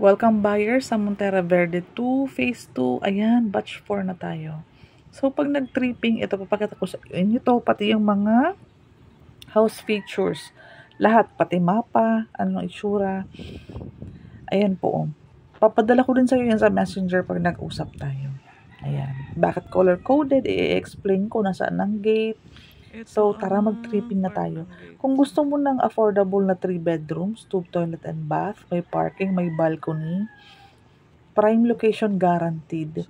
Welcome buyers sa Montera Verde 2, Phase 2. Ayan, batch 4 na tayo. So, pag nag-tripping, ito papakita ko sa inyo to, pati yung mga house features. Lahat, pati mapa, anong itsura. Ayan po. Papadala ko din sa iyo yan sa messenger pag nag-usap tayo. Ayan. Bakit color-coded? I-explain ko nasaan ang gate. So, tara mag-tripping na tayo. Kung gusto mo ng affordable na 3 bedrooms, tube, toilet, and bath, may parking, may balcony, prime location guaranteed.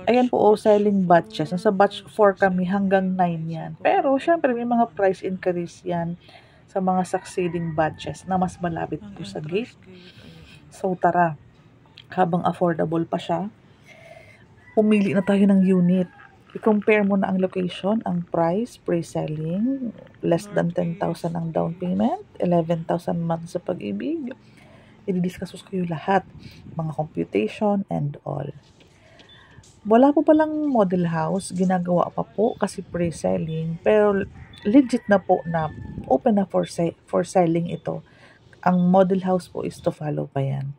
Ayan po, selling batches. Nasa batch 4 kami hanggang 9 yan. Pero, syempre, may mga price increase yan sa mga succeeding batches na mas malapit po sa gate. So, tara. Habang affordable pa siya, pumili na tayo ng unit. I-compare mo na ang location, ang price, pre-selling, less than 10,000 ang down payment, 11,000 months sa pag-ibig. I-discuss ko kayo lahat, mga computation and all. Wala po palang model house, ginagawa pa po kasi pre-selling, pero legit na po na open na for selling ito. Ang model house po is to follow pa yan.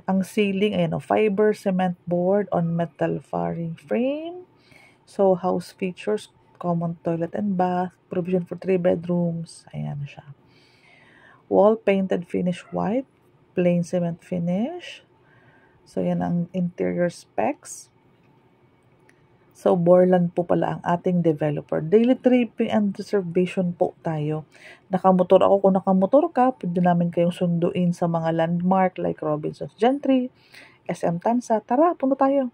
Ang ceiling, ayan o, fiber cement board on metal faring frame. So, house features, common toilet and bath, provision for 3 bedrooms. Ayan na siya. Wall painted finish white, plain cement finish. So, yan ang interior specs. So, Borland po pala ang ating developer. Daily tripping and reservation po tayo. Nakamotor ako. Kung nakamotor ka, pwede namin kayong sunduin sa mga landmark like Robinson's Gentry, SM Tansa. Tara, punta tayo.